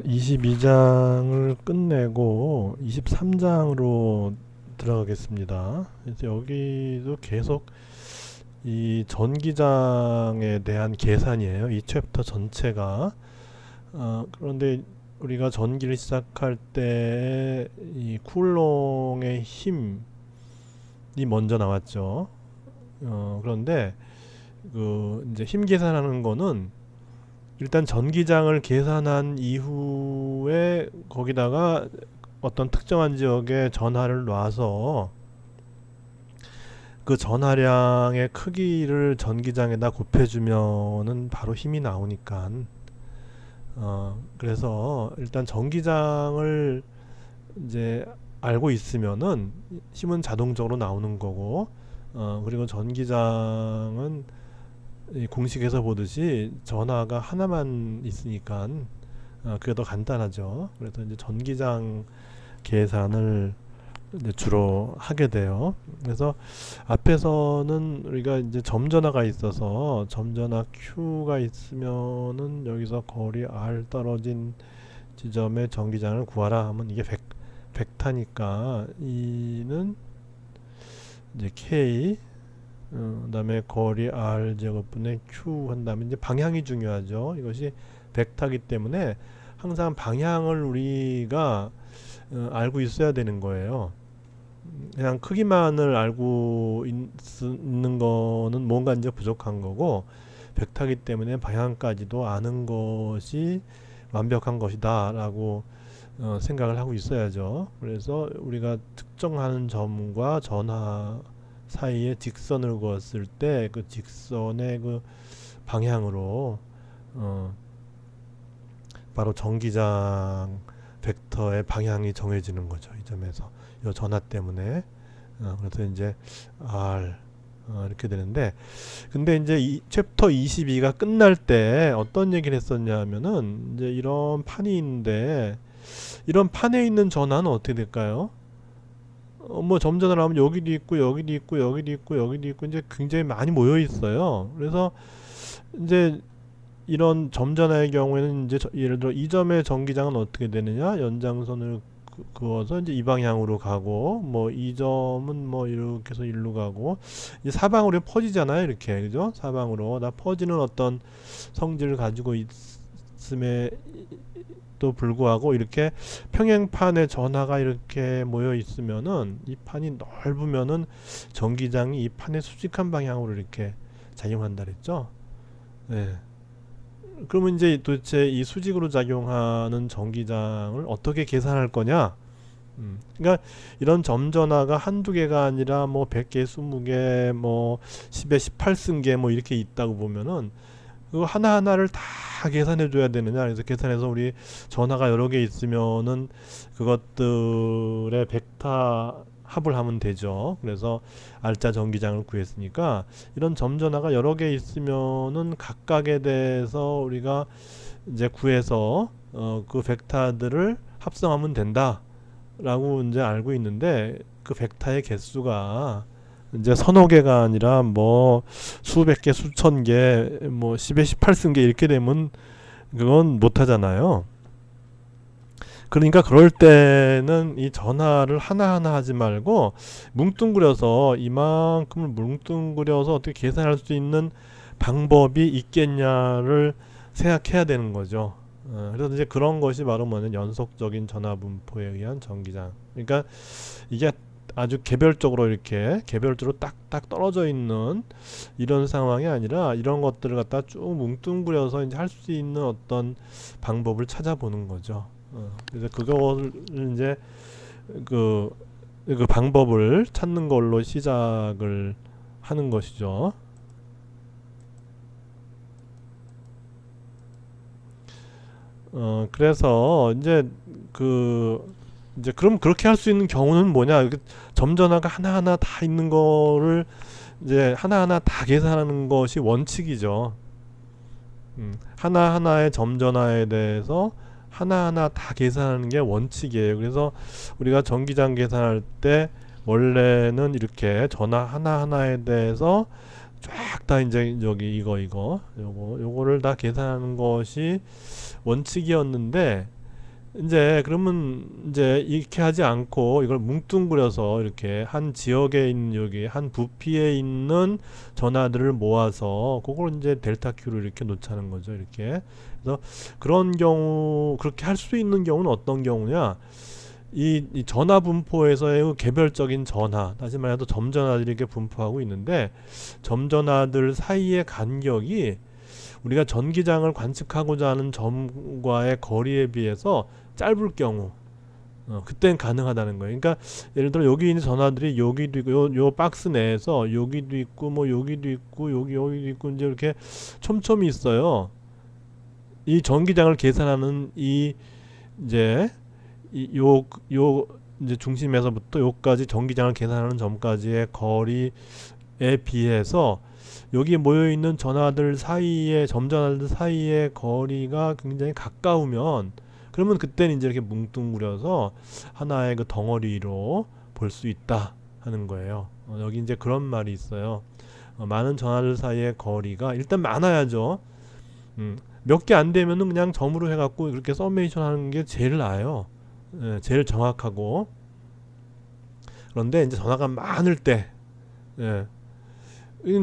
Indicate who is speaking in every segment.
Speaker 1: 22장을 끝내고 23장으로 들어가겠습니다. 그래서 여기도 계속 이 전기장에 대한 계산이에요. 이 챕터 전체가. 그런데 우리가 전기를 시작할 때 이 쿨롱의 힘이 먼저 나왔죠. 그런데 그 이제 힘 계산하는 거는 일단 전기장을 계산한 이후에 거기다가 어떤 특정한 지역에 전하를 놔서 그 전하량의 크기를 전기장에다 곱해주면은 바로 힘이 나오니까 그래서 일단 전기장을 이제 알고 있으면은 힘은 자동적으로 나오는 거고 그리고 전기장은 이 공식에서 보듯이 전하가 하나만 있으니까 그게 더 간단하죠. 그래서 이제 전기장 계산을 이제 주로 하게 돼요. 그래서 앞에서는 우리가 이제 점전하가 있어서 점전하 Q가 있으면은 여기서 거리 R 떨어진 지점의 전기장을 구하라 하면 이게 벡터니까 E는 이제 K 그다음에 거리 R 제곱분의 Q 한 다음에 이제 방향이 중요하죠. 이것이 벡터이기 때문에 항상 방향을 우리가 알고 있어야 되는 거예요. 그냥 크기만을 알고 있는 거는 뭔가 이제 부족한 거고 벡터이기 때문에 방향까지도 아는 것이 완벽한 것이다 라고 생각을 하고 있어야죠. 그래서 우리가 특정하는 점과 전하 사이에 직선을 그었을 때 그 직선의 그 방향으로 바로 전기장 벡터의 방향이 정해지는 거죠. 이 점에서 이 전하 때문에 그래서 이제 R 이렇게 되는데 근데 이제 이 챕터 22가 끝날 때 어떤 얘기를 했었냐 하면은 이제 이런 판이 있는데 이런 판에 있는 전하는 어떻게 될까요? 뭐 점전을 하면 여기도 있고 여기도 있고 여기도 있고 여기도 있고 이제 굉장히 많이 모여 있어요. 그래서 이제 이런 점전화의 경우에는 이제 예를 들어 이 점의 전기장은 어떻게 되느냐? 연장선을 그어서 이제 이 방향으로 가고 뭐 이 점은 뭐 이렇게 해서 일로 가고 이 사방으로 퍼지잖아요. 이렇게 그죠? 사방으로 다 퍼지는 어떤 성질을 가지고 있음에 또 불구하고 이렇게 평행판에 전하가 이렇게 모여 있으면은 이 판이 넓으면은 전기장이 이 판의 수직한 방향으로 이렇게 작용한다 그랬죠. 네. 그러면 이제 도대체 이 수직으로 작용하는 전기장을 어떻게 계산할 거냐? 그러니까 이런 점전화가 한두 개가 아니라 뭐 100개, 20개, 뭐 10에 18승계 뭐 이렇게 있다고 보면은 그거 하나하나를 다 계산해 줘야 되느냐. 그래서 계산해서 우리 전화가 여러 개 있으면은 그것들의 벡터 합을 하면 되죠. 그래서 알짜 전기장을 구했으니까 이런 점전화가 여러 개 있으면은 각각에 대해서 우리가 이제 구해서 그 벡터들을 합성하면 된다라고 이제 알고 있는데 그 벡터의 개수가 이제 서너 개가 아니라 뭐 수백 개, 수천 개, 뭐 10에 18승계 이렇게 되면 그건 못 하잖아요. 그러니까 그럴 때는 이 전화를 하나하나 하지 말고 뭉뚱그려서 이만큼을 뭉뚱그려서 어떻게 계산할 수 있는 방법이 있겠냐를 생각해야 되는 거죠. 그래서 이제 그런 것이 바로 뭐냐면 연속적인 전화 분포에 의한 전기장. 그러니까 이게 아주 개별적으로 이렇게 개별적으로 딱딱 떨어져 있는 이런 상황이 아니라 이런 것들을 갖다 쭉 뭉뚱그려서 이제 할 수 있는 어떤 방법을 찾아보는 거죠. 그래서 그거를 이제 그, 그 방법을 찾는 걸로 시작을 하는 것이죠. 그래서 이제 그럼 그렇게 할 수 있는 경우는 뭐냐? 이렇게 점전화가 하나하나 다 있는 거를 이제 하나하나 다 계산하는 것이 원칙이죠. 하나하나의 점전화에 대해서 하나하나 다 계산하는 게 원칙이에요. 그래서 우리가 전기장 계산할 때 원래는 이렇게 전화 하나하나에 대해서 쫙 다 이제 여기 요거를 다 계산하는 것이 원칙이었는데 이제 그러면 이제 이렇게 하지 않고 이걸 뭉뚱그려서 이렇게 한 지역에 있는 여기 한 부피에 있는 전하들을 모아서 그걸 이제 델타 Q를 이렇게 놓자는 거죠. 이렇게. 그래서 그런 경우 그렇게 할 수 있는 경우는 어떤 경우냐? 이 전하 분포에서의 그 개별적인 전하, 다시 말해서 점전하들이 이렇게 분포하고 있는데 점전하들 사이의 간격이 우리가 전기장을 관측하고자 하는 점과의 거리에 비해서 짧을 경우 그땐 가능하다는 거예요. 그러니까 예를 들어 여기 있는 전하들이 여기도 있고 요 박스 내에서 여기도 있고 뭐 여기도 있고 여기도 있고 이제 이렇게 촘촘히 있어요. 이 전기장을 계산하는 이 이제 요 이제 중심에서부터 요까지 전기장을 계산하는 점까지의 거리에 비해서 여기 모여 있는 전하들 사이에 점전하들 사이의 거리가 굉장히 가까우면 그러면 그때는 이제 이렇게 뭉뚱그려서 하나의 그 덩어리로 볼 수 있다 하는 거예요. 여기 이제 그런 말이 있어요. 많은 전하들 사이의 거리가 일단 많아야죠. 몇 개 안 되면은 그냥 점으로 해갖고 그렇게 서메이션 하는 게 제일 나아요. 제일 정확하고. 그런데 이제 전하가 많을 때,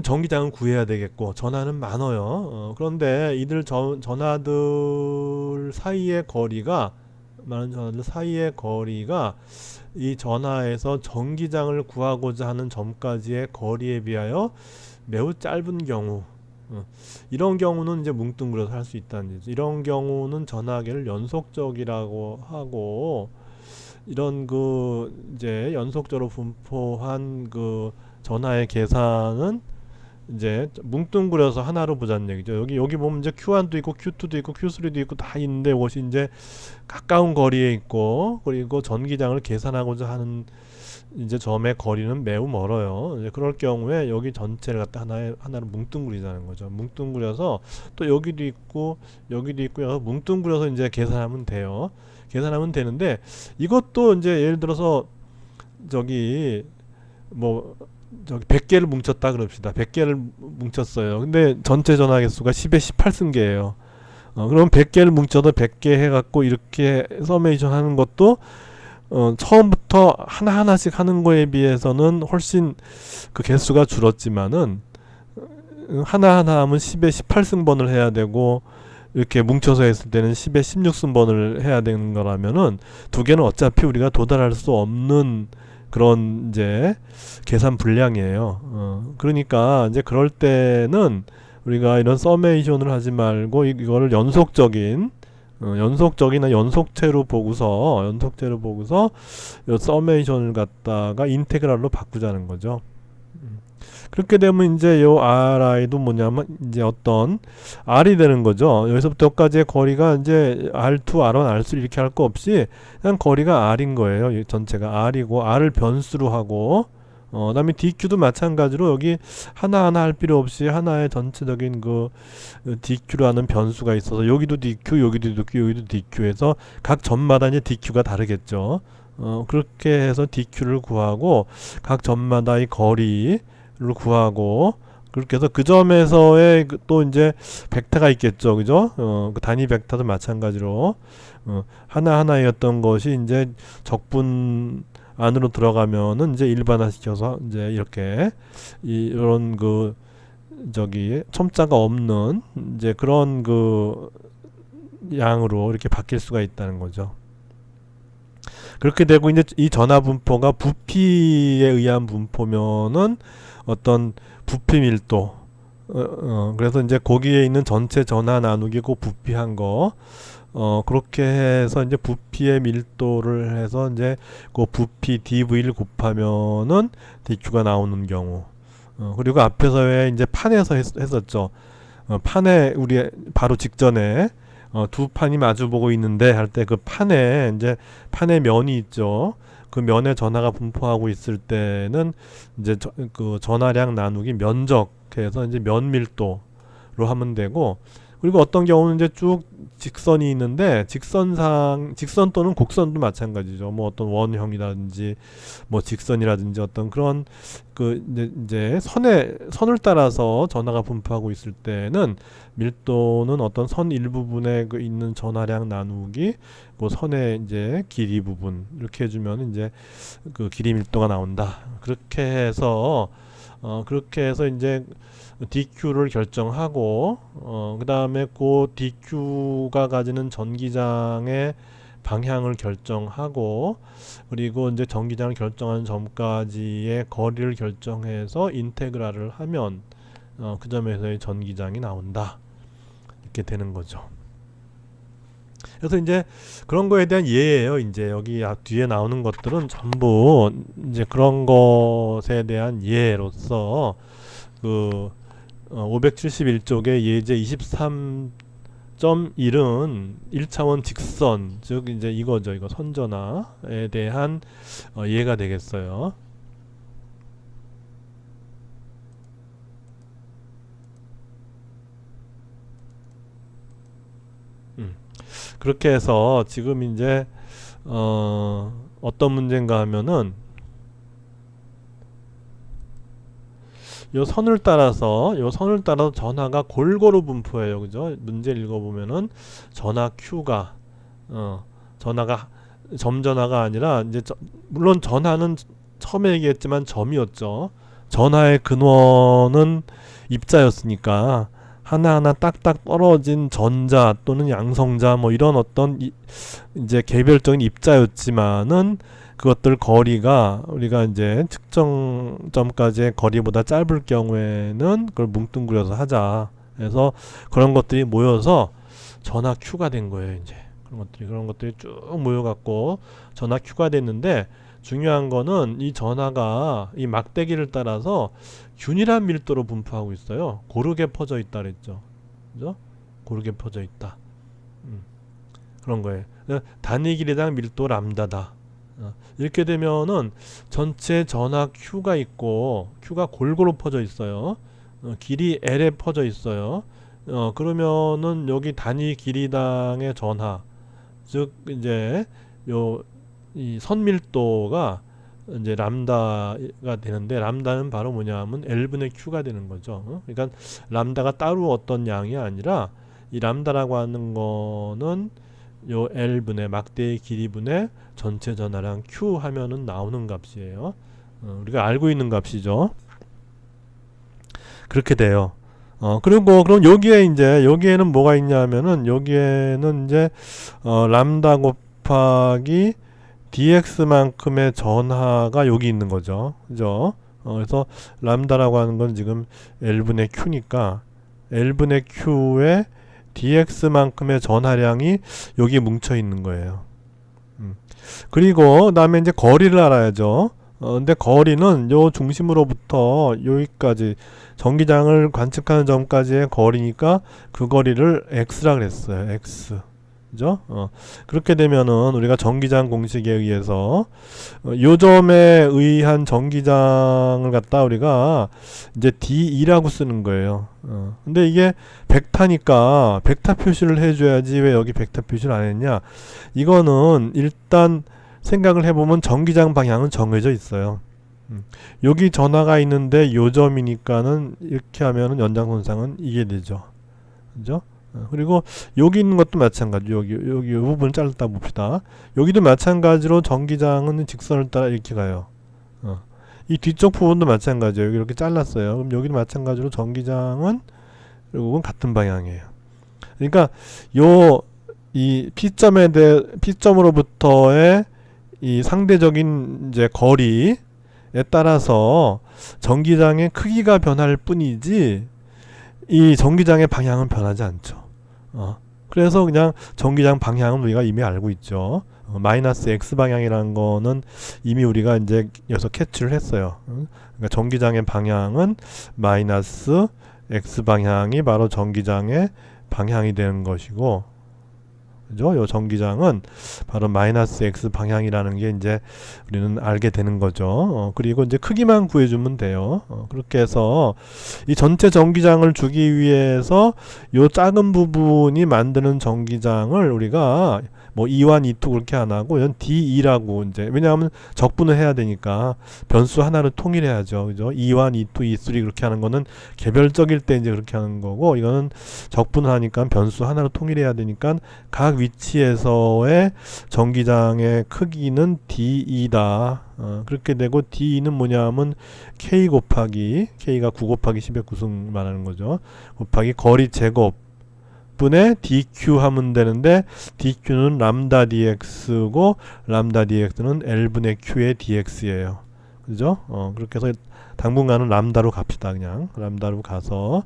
Speaker 1: 전기장은 구해야 되겠고 전하는 많아요. 그런데 이들 전하들 사이의 거리가 많은 전하들 사이의 거리가 이 전하에서 전기장을 구하고자 하는 점까지의 거리에 비하여 매우 짧은 경우, 이런 경우는 이제 뭉뚱그려서 할 수 있다는 얘기죠. 이런 경우는 전하계를 연속적이라고 하고 이런 그 이제 연속적으로 분포한 그 전하의 계산은 이제 뭉뚱그려서 하나로 보자는 얘기죠. 여기 보면 이제 Q1도 있고 Q2도 있고 Q3도 있고 다 있는데 이것이 이제 가까운 거리에 있고 그리고 전기장을 계산하고자 하는 이제 점의 거리는 매우 멀어요. 이제 그럴 경우에 여기 전체를 갖다 하나로 뭉뚱그리자는 거죠. 뭉뚱그려서 또 여기도 있고 여기도 있고 뭉뚱그려서 이제 계산하면 돼요. 계산하면 되는데 이것도 이제 예를 들어서 저기 뭐 저기 100개를 뭉쳤다 그럽시다. 100개를 뭉쳤어요. 근데 전체 전화 개수가 10의 18승계예요. 그럼 100개를 뭉쳐도 100개 해갖고 이렇게 서메이션 하는 것도 처음부터 하나하나씩 하는 거에 비해서는 훨씬 그 개수가 줄었지만은 하나하나 하면 10의 18승번을 해야 되고 이렇게 뭉쳐서 했을 때는 10의 16승번을 해야 되는 거라면은 두 개는 어차피 우리가 도달할 수 없는 그런 이제 계산 분량이에요. 그러니까 이제 그럴 때는 우리가 이런 서메이션을 하지 말고 이거를 연속적이나 연속체로 보고서 요 서메이션을 갖다가 인테그랄로 바꾸자는 거죠. 그렇게 되면 이제 요 ri도 뭐냐면 이제 어떤 r이 되는 거죠. 여기서부터 여기까지의 거리가 이제 r2, r1, r3 이렇게 할 거 없이 그냥 거리가 r인 거예요. 전체가 r이고 r을 변수로 하고 그다음에 dq도 마찬가지로 여기 하나하나 할 필요 없이 하나의 전체적인 그 dq라는 변수가 있어서 여기도 dq, 여기도 dq, 여기도 dq에서 각 점마다 이제 dq가 다르겠죠. 그렇게 해서 dq를 구하고 각 점마다의 거리를 구하고 그렇게 해서 그 점에서의 또 이제 벡터가 있겠죠, 그죠? 그 단위 벡터도 마찬가지로 하나하나였던 것이 이제 적분 안으로 들어가면은 이제 일반화시켜서 이제 이렇게 이런 그 저기 첨자가 없는 이제 그런 그 양으로 이렇게 바뀔 수가 있다는 거죠. 그렇게 되고 이제 이 전하 분포가 부피에 의한 분포면은 어떤 부피 밀도 그래서 이제 거기에 있는 전체 전하 나누기 그 부피한 거 그렇게 해서 이제 부피의 밀도를 해서 이제 그 부피 dv를 곱하면은 dq가 나오는 경우 그리고 앞에서 왜 이제 판에서 했었죠. 판에 우리 바로 직전에 두 판이 마주보고 있는데 할 때 그 판에 이제 판에 면이 있죠. 그 면에 전하가 분포하고 있을 때는 이제 그 전하량 나누기 면적해서 이제 면 밀도로 하면 되고 그리고 어떤 경우는 이제 쭉 직선이 있는데 직선 또는 곡선도 마찬가지죠. 뭐 어떤 원형이라든지 뭐 직선이라든지 어떤 그런 그 이제 선을 따라서 전하가 분포하고 있을 때는 밀도는 어떤 선 일부분에 그 있는 전하량 나누기 그 선의 이제 길이 부분 이렇게 해주면 이제 그 길이 밀도가 나온다. 그렇게 해서 이제 DQ를 결정하고 그 다음에 그 DQ가 가지는 전기장의 방향을 결정하고 그리고 이제 전기장을 결정하는 점까지의 거리를 결정해서 인테그랄을 하면 그 점에서의 전기장이 나온다. 이렇게 되는 거죠. 그래서 이제 그런 거에 대한 예예요. 이제 여기 뒤에 나오는 것들은 전부 이제 그런 것에 대한 예로서 그 571쪽의 예제 23.1은 1차원 직선, 즉 이제 이거죠. 이거 선전하에 대한 예가 되겠어요. 그렇게 해서 지금 이제 어떤 문제인가 하면은 요 선을 따라서 전하가 골고루 분포해요. 그죠? 문제를 읽어보면은 전하 Q가 전하가 점전하가 아니라 이제 물론 전하는 처음에 얘기했지만 점이었죠. 전하의 근원은 입자였으니까 하나하나 딱딱 떨어진 전자 또는 양성자 뭐 이런 어떤 이제 개별적인 입자였지만은 그것들 거리가 우리가 이제 측정점까지의 거리보다 짧을 경우에는 그걸 뭉뚱그려서 하자. 그래서 그런 것들이 모여서 전하 Q가 된 거예요. 이제 그런 것들이 쭉 모여갖고 전하 Q가 됐는데 중요한 거는 이 전하가 이 막대기를 따라서 균일한 밀도로 분포하고 있어요. 고르게 퍼져 있다 그랬죠. 그죠? 고르게 퍼져 있다. 그런 거예요. 단위 길이당 밀도 람다다. 이렇게 되면은 전체 전하 Q가 있고 Q가 골고루 퍼져 있어요. 길이 L에 퍼져 있어요. 그러면은 여기 단위 길이당의 전하, 즉 이제 이 선밀도가 이제 람다가 되는데 람다는 바로 뭐냐면 L분의 Q가 되는 거죠. 그러니까 람다가 따로 어떤 양이 아니라 이 람다라고 하는 거는 요 L분의 막대의 길이분의 전체 전하량 Q 하면은 나오는 값이에요. 우리가 알고 있는 값이죠. 그렇게 돼요. 그리고 그럼 여기에는 뭐가 있냐면은 여기에는 이제 람다 곱하기 dx만큼의 전하가 여기 있는 거죠. 그죠? 그래서 람다라고 하는 건 지금 L분의 Q니까 L분의 Q의 dx만큼의 전하량이 여기 뭉쳐 있는 거예요. 그리고 그다음에 이제 거리를 알아야죠. 근데 거리는 요 중심으로부터 여기까지 전기장을 관측하는 점까지의 거리니까 그 거리를 x라 그랬어요. x. 그죠? 그렇게 되면은 우리가 전기장 공식에 의해서 요 점에 의한 전기장을 갖다 우리가 이제 D2라고 쓰는 거예요. 근데 이게 벡타니까 벡타 표시를 해줘야지 왜 여기 벡타 표시를 안 했냐? 이거는 일단 생각을 해보면 전기장 방향은 정해져 있어요. 여기 전하가 있는데 요 점이니까는 이렇게 하면은 연장선상은 이게 되죠. 그죠? 그리고 여기 있는 것도 마찬가지. 여기 이 부분을 잘랐다 봅시다. 여기도 마찬가지로 전기장은 직선을 따라 이렇게 가요. 이 뒤쪽 부분도 마찬가지예요. 여기 이렇게 잘랐어요. 그럼 여기도 마찬가지로 전기장은 결국은 같은 방향이에요. 그러니까 이 P점으로부터의 이 상대적인 이제 거리에 따라서 전기장의 크기가 변할 뿐이지 이 전기장의 방향은 변하지 않죠. 그래서 그냥 전기장 방향은 우리가 이미 알고 있죠. 마이너스 X 방향이라는 거는 이미 우리가 이제 여기서 캐치를 했어요. 그러니까 전기장의 방향은 마이너스 X 방향이 바로 전기장의 방향이 되는 것이고, 그죠? 요 전기장은 바로 마이너스 x 방향이라는 게 이제 우리는 알게 되는 거죠. 그리고 이제 크기만 구해주면 돼요. 그렇게 해서 이 전체 전기장을 주기 위해서 요 작은 부분이 만드는 전기장을 우리가 뭐 E1, E2 그렇게 안 하고 이건 D2라고 이제 왜냐하면 적분을 해야 되니까 변수 하나를 통일해야죠. 그죠? E1, E2, E3 그렇게 하는 거는 개별적일 때 이제 그렇게 하는 거고 이거는 적분하니까 변수 하나로 통일해야 되니까 각 위치에서의 전기장의 크기는 D2다. 그렇게 되고 D는 뭐냐면 K 곱하기 K가 9 곱하기 10의 구승 말하는 거죠. 곱하기 거리 제곱 분의 dq 하면 되는데 dq는 람다 dx고 람다 dx는 L분의 q의 dx예요. 그죠? 그렇게 해서 당분간은 람다로 갑시다. 그냥 람다로 가서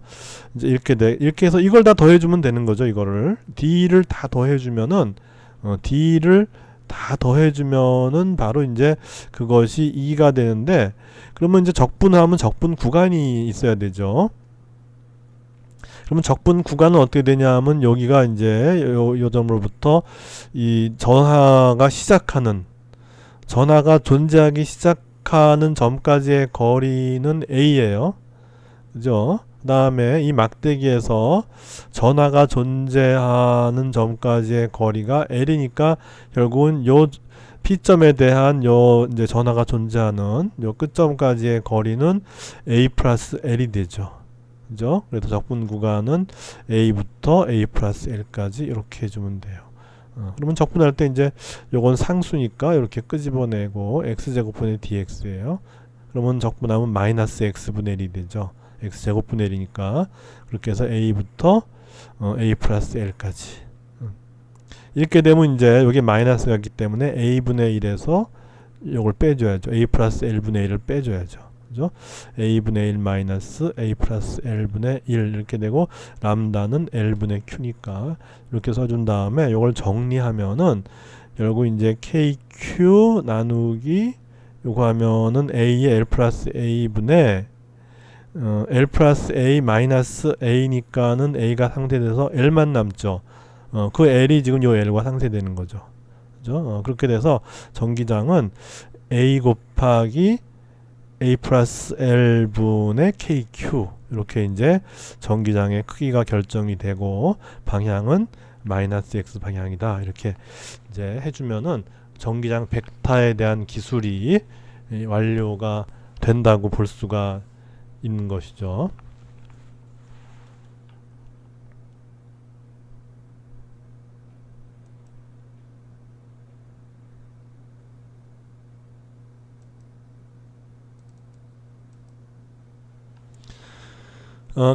Speaker 1: 이제 이렇게 해서 이걸 다 더해주면 되는 거죠. 이거를 d를 다 더해주면은 d를 다 더해주면은 바로 이제 그것이 2가 되는데 그러면 이제 적분하면 적분 구간이 있어야 되죠. 그러면 적분 구간은 어떻게 되냐 하면 여기가 이제 요 점으로부터 이 전하가 존재하기 시작하는 점까지의 거리는 A예요. 그죠? 그 다음에 이 막대기에서 전하가 존재하는 점까지의 거리가 L이니까 결국은 요 P점에 대한 요 이제 전하가 존재하는 요 끝점까지의 거리는 A 플러스 L이 되죠. 그죠? 그래서 적분 구간은 A부터 A 플러스 L까지 이렇게 해주면 돼요. 그러면 적분할 때 이제 요건 상수니까 이렇게 끄집어내고 x제곱분의 dx예요. 그러면 적분하면 마이너스 x분의 1이 되죠. x제곱분의 1이니까 그렇게 해서 A부터 A 플러스 L까지 이렇게 되면 이제 여기 마이너스가 있기 때문에 A분의 1에서 요걸 빼줘야죠. A 플러스 L분의 1을 빼줘야죠. 그죠? A분의 1 마이너스 A 플러스 L분의 1 이렇게 되고 람다는 L분의 Q니까 이렇게 써준 다음에 이걸 정리하면은 결국 이제 KQ 나누기 요거 하면은 A의 L 플러스 A분의 L 플러스 A 마이너스 A니까는 A가 상쇄돼서 L만 남죠. 그 L이 지금 요 L과 상쇄되는 거죠. 그죠? 그렇게 돼서 전기장은 A 곱하기 A 플러스 L분의 KQ 이렇게 이제 전기장의 크기가 결정이 되고 방향은 마이너스 X 방향이다 이렇게 이제 해주면은 전기장 벡터에 대한 기술이 완료가 된다고 볼 수가 있는 것이죠.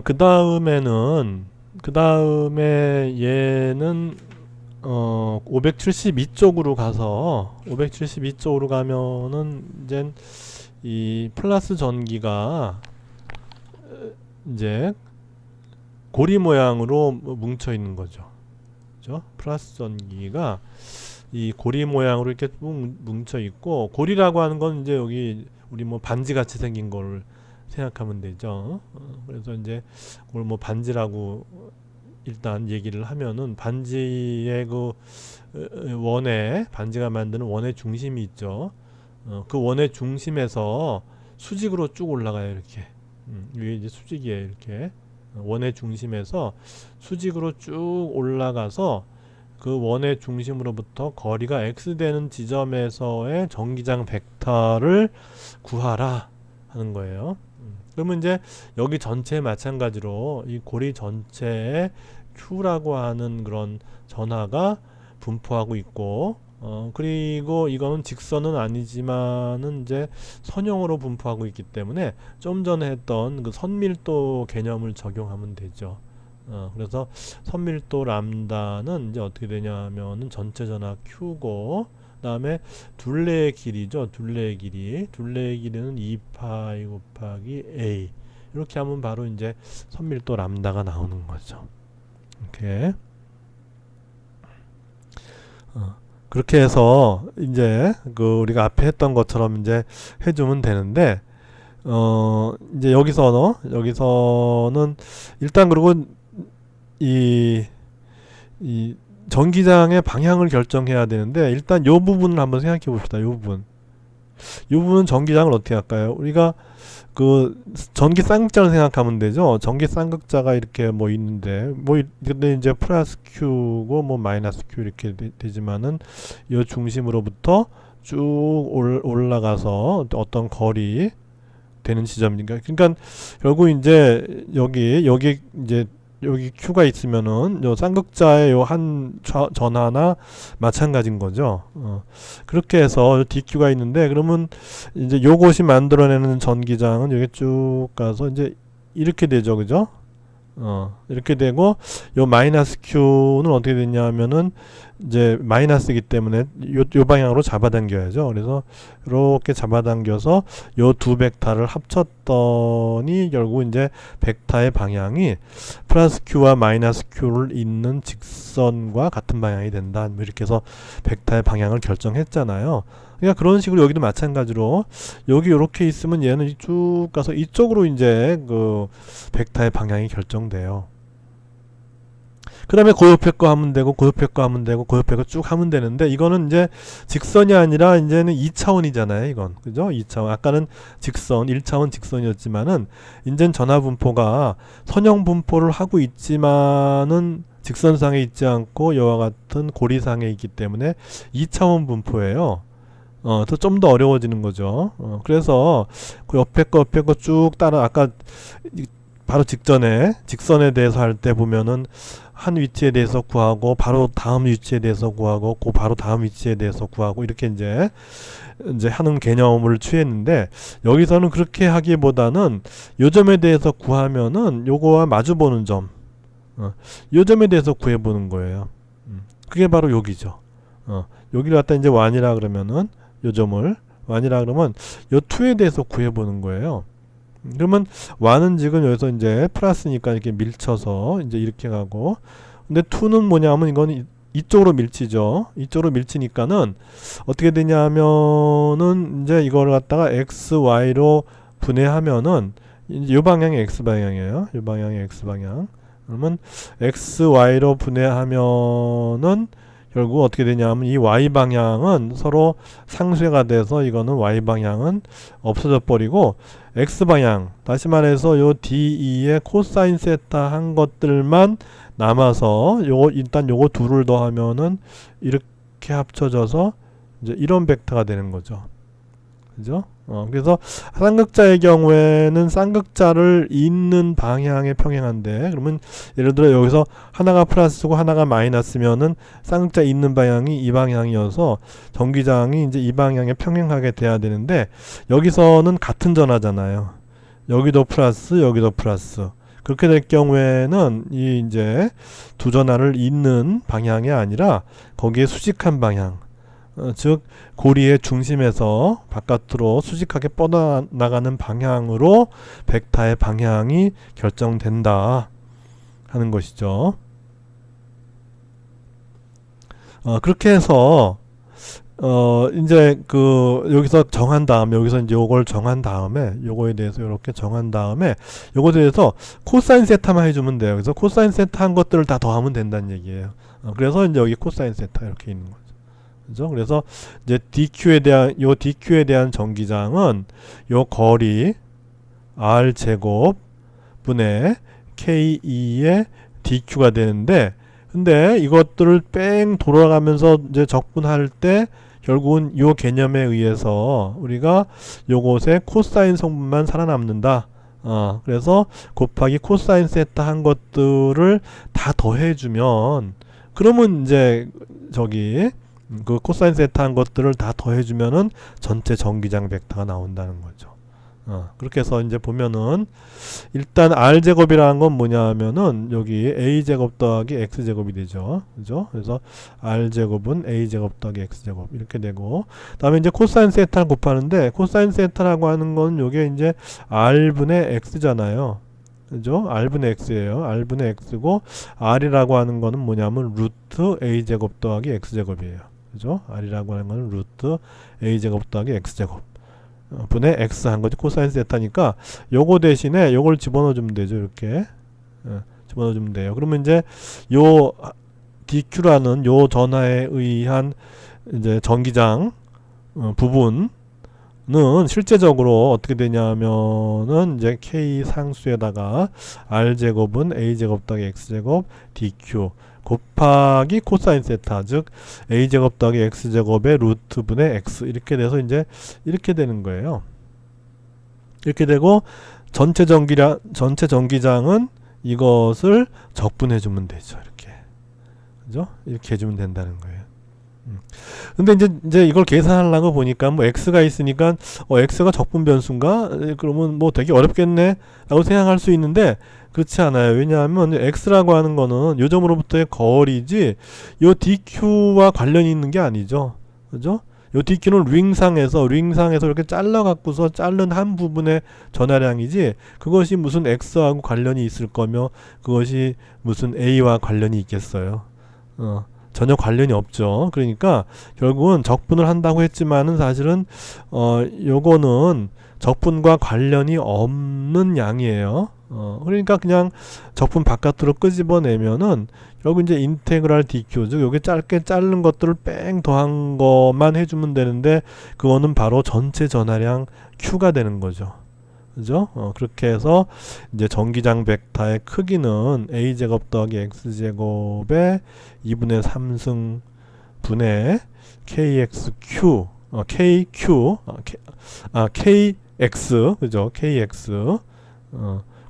Speaker 1: 그 다음에 얘는 572쪽으로 가서 572쪽으로 가면은 이제 이 플러스 전기가 이제 고리 모양으로 뭉쳐 있는 거죠. 그죠? 플러스 전기가 이 고리 모양으로 이렇게 뭉쳐 있고 고리라고 하는 건 이제 여기 우리 뭐 반지 같이 생긴 걸 생각하면 되죠. 그래서 이제 그걸 뭐 반지라고 일단 얘기를 하면은 반지의 그 원의 반지가 만드는 원의 중심이 있죠. 그 원의 중심에서 수직으로 쭉 올라가요. 이렇게 위에 이제 수직이에요. 이렇게 원의 중심에서 수직으로 쭉 올라가서 그 원의 중심으로부터 거리가 x 되는 지점에서의 전기장 벡터를 구하라 하는 거예요. 그러면 이제 여기 전체에 마찬가지로 이 고리 전체에 Q라고 하는 그런 전하가 분포하고 있고 그리고 이거는 직선은 아니지만은 이제 선형으로 분포하고 있기 때문에 좀 전에 했던 그 선밀도 개념을 적용하면 되죠. 그래서 선밀도 람다는 이제 어떻게 되냐면은 전체 전하 Q고 다음에 둘레의 길이죠. 둘레의 길이는 2파이 곱하기 A 이렇게 하면 바로 이제 선밀도 람다가 나오는 거죠. 이렇게 그렇게 해서 이제 그 우리가 앞에 했던 것처럼 이제 해주면 되는데 이제 여기서는 일단 그리고 이 전기장의 방향을 결정해야 되는데, 일단 요 부분을 한번 생각해 봅시다. 요 부분. 이 부분은 전기장을 어떻게 할까요? 우리가 그 전기 쌍극자를 생각하면 되죠. 전기 쌍극자가 이렇게 뭐 있는데, 뭐 근데 이제 플러스 Q고 뭐 마이너스 Q 이렇게 되지만은 이 중심으로부터 쭉 올라가서 어떤 거리 되는 지점이니까, 그러니까 결국 이제 여기 이제 여기 Q가 있으면은 요 쌍극자의 요 한 전하나 마찬가지인 거죠. 그렇게 해서 DQ가 있는데, 그러면 이제 요것이 만들어내는 전기장은 여기 쭉 가서 이제 이렇게 되죠, 그죠? 이렇게 되고, 요 마이너스 Q는 어떻게 되냐면은 이제 마이너스이기 때문에 요 방향으로 잡아당겨야죠. 그래서 이렇게 잡아당겨서 요 두 벡터를 합쳤더니 결국 이제 벡터의 방향이 플러스 Q와 마이너스 Q를 잇는 직선과 같은 방향이 된다. 뭐 이렇게 해서 벡터의 방향을 결정했잖아요. 그러니까 그런 식으로 여기도 마찬가지로 여기 이렇게 있으면 얘는 쭉 가서 이쪽으로 이제 그 벡터의 방향이 결정돼요. 그 다음에 그 옆에 거 하면 되고, 그 옆에 거 하면 되고, 그 옆에 거 쭉 하면 되는데, 이거는 이제 직선이 아니라 이제는 2차원이잖아요, 이건. 그죠? 2차원. 아까는 직선, 1차원 직선이었지만은, 이제는 전화분포가 선형분포를 하고 있지만은, 직선상에 있지 않고, 이와 같은 고리상에 있기 때문에 2차원 분포예요. 좀 더 어려워지는 거죠. 그래서 그 옆에 거 쭉 따라, 아까 바로 직선에 대해서 할 때 보면은 한 위치에 대해서 구하고, 바로 다음 위치에 대해서 구하고, 그 바로 다음 위치에 대해서 구하고, 이렇게 이제 하는 개념을 취했는데, 여기서는 그렇게 하기보다는 요 점에 대해서 구하면은 요거와 마주보는 점, 요 점에 대해서 구해보는 거예요. 그게 바로 여기죠. 여기를 갖다 이제 1이라 그러면은 요 점을 1이라 그러면 요 2에 대해서 구해보는 거예요. 그러면 1은 지금 여기서 이제 플러스니까 이렇게 밀쳐서 이제 이렇게 가고, 근데 2는 뭐냐면 이건 이쪽으로 밀치죠. 이쪽으로 밀치니까는 어떻게 되냐면은 이제 이걸 갖다가 x, y로 분해하면은 이제 요 방향이 x 방향이에요. 요 방향이 x 방향. 그러면 x, y로 분해하면은 결국 어떻게 되냐면 이 y방향은 서로 상쇄가 돼서 이거는 y방향은 없어져 버리고, x방향, 다시 말해서 요 DE의 코사인 세타 한 것들만 남아서 일단 요거 둘을 더하면은 이렇게 합쳐져서 이제 이런 벡터가 되는 거죠. 그죠? 그래서 쌍극자의 경우에는 쌍극자를 잇는 방향에 평행한데, 그러면 예를 들어 여기서 하나가 플러스고 하나가 마이너스면은 쌍극자 잇는 방향이 이 방향이어서 전기장이 이제 이 방향에 평행하게 돼야 되는데, 여기서는 같은 전하잖아요. 여기도 플러스, 여기도 플러스. 그렇게 될 경우에는 이 이제 두 전하를 잇는 방향이 아니라 거기에 수직한 방향, 즉 고리의 중심에서 바깥으로 수직하게 뻗어나가는 방향으로 벡터의 방향이 결정된다 하는 것이죠. 그렇게 해서 이제 그 여기서 정한 다음에, 여기서 이제 요걸 정한 다음에, 요거에 대해서 이렇게 정한 다음에 요거에 대해서 코사인 세타만 해주면 돼요. 그래서 코사인 세타 한 것들을 다 더하면 된다는 얘기예요. 그래서 이제 여기 코사인 세타 이렇게 있는 거죠. 그죠? 그래서 이제 DQ에 대한 전기장은 요 거리 R 제곱 분의 KE의 DQ가 되는데, 근데 이것들을 뺑 돌아가면서 이제 적분할 때 결국은 요 개념에 의해서 우리가 요것의 코사인 성분만 살아남는다. 그래서 곱하기 코사인 세타 한 것들을 다 더해주면, 그러면 이제 그 코사인 세타 한 것들을 다 더해주면은 전체 전기장 벡터가 나온다는 거죠. 그렇게 해서 이제 보면은 일단 r제곱이라는 건 뭐냐 하면은 여기 a제곱 더하기 x제곱이 되죠. 그죠? 그래서 r제곱은 a제곱 더하기 x제곱 이렇게 되고, 다음에 이제 코사인 세타를 곱하는데, 코사인 세타라고 하는 건 요게 이제 r분의 x잖아요. 그죠? r분의 x예요. r분의 x고, r이라고 하는 거는 뭐냐면 루트 a제곱 더하기 x제곱이에요. 그죠? r이라고 하는 거는 루트 a제곱 더하기 x제곱 분의 x 한 거지. 코사인 세타니까 요거 대신에 요걸 집어넣어주면 되죠. 이렇게 집어넣어주면 돼요. 그러면 이제 요 DQ라는 요 전하에 의한 이제 전기장 부분은 실제적으로 어떻게 되냐면은 이제 K 상수에다가 R 제곱은 A 제곱 더하기 X 제곱 DQ 곱하기 코사인 세타, 즉 A 제곱 더하기 X 제곱의 루트 분의 X 이렇게 돼서 이제 이렇게 되는 거예요. 이렇게 되고 전체 전기장은 이것을 적분해 주면 되죠. 이렇게. 그죠? 이렇게 해주면 된다는 거예요. 근데 이제 이걸 계산하려고 보니까 뭐 x가 있으니까 x가 적분 변수인가? 그러면 뭐 되게 어렵겠네 라고 생각할 수 있는데 그렇지 않아요. 왜냐하면 x라고 하는 거는 요점으로부터의 거리지 요 dq와 관련이 있는 게 아니죠. 그죠? 요 dq는 링상에서 이렇게 잘라 갖고서 자른 한 부분의 전하량이지 그것이 무슨 x하고 관련이 있을 거며 그것이 무슨 a와 관련이 있겠어요. 전혀 관련이 없죠. 그러니까 결국은 적분을 한다고 했지만은 사실은 요거는 적분과 관련이 없는 양이에요. 그러니까 그냥 적분 바깥으로 끄집어내면은 결국 이제 인테그랄 dq, 즉 요게 짧게 자른 것들을 뺑 더한 것만 해주면 되는데 그거는 바로 전체 전하량 q가 되는 거죠. 그죠? 그렇게 해서 이제 전기장 벡터의 크기는 a제곱 더하기 x제곱의 2분의 3승 분의 kxq kx 그죠? kx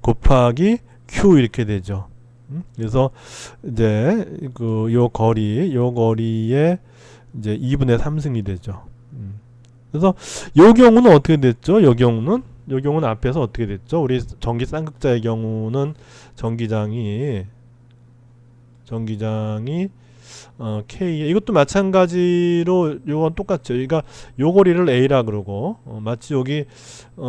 Speaker 1: 곱하기 q 이렇게 되죠. 그래서 이제 요 거리에 이제 2분의 3승이 되죠. 그래서 요 경우는 어떻게 됐죠? 요 경우는 앞에서 어떻게 됐죠? 우리 전기 쌍극자의 경우는 전기장이 K 이것도 마찬가지로 요건 똑같죠. 그러니까 요 거리를 A라 그러고 마치 여기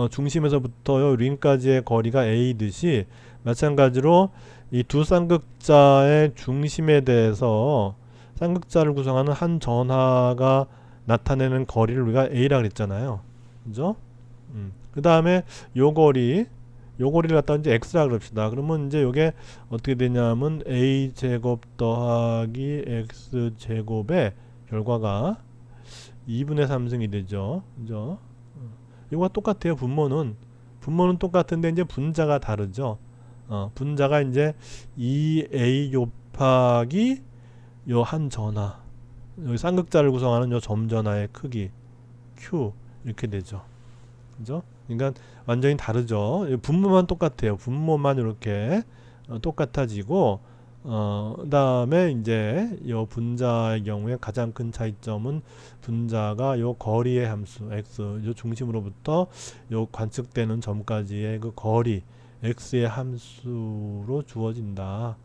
Speaker 1: 중심에서부터 링까지의 거리가 A듯이 마찬가지로 이 두 쌍극자의 중심에 대해서 쌍극자를 구성하는 한 전하가 나타내는 거리를 우리가 A라 그랬잖아요. 그죠? 그 다음에 요 거리를 갖다 이제 x라 그럽시다. 그러면 이제 요게 어떻게 되냐면 a 제곱 더하기 x 제곱의 결과가 2분의 3승이 되죠. 그죠? 이거와 똑같아요. 분모는 똑같은데 이제 분자가 다르죠. 분자가 이제 2a 곱하기 요 한 전하, 여기 쌍극자를 구성하는 요 점전하의 크기 q 이렇게 되죠. 그죠? 그러니까 완전히 다르죠. 분모만 똑같아요. 분모만 이렇게 똑같아지고 그다음에 이제 요 분자의 경우에 가장 큰 차이점은 분자가 요 거리의 함수 x, 요 중심으로부터 요 관측되는 점까지의 그 거리 x의 함수로 주어진다.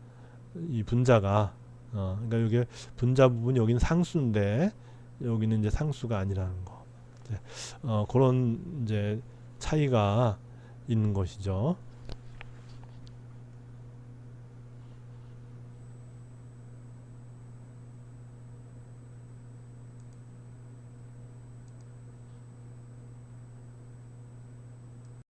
Speaker 1: 이 분자가 그러니까 이게 분자 부분이 여기는 상수인데 여기는 이제 상수가 아니라는 거. 그런 이제 차이가 있는 것이죠.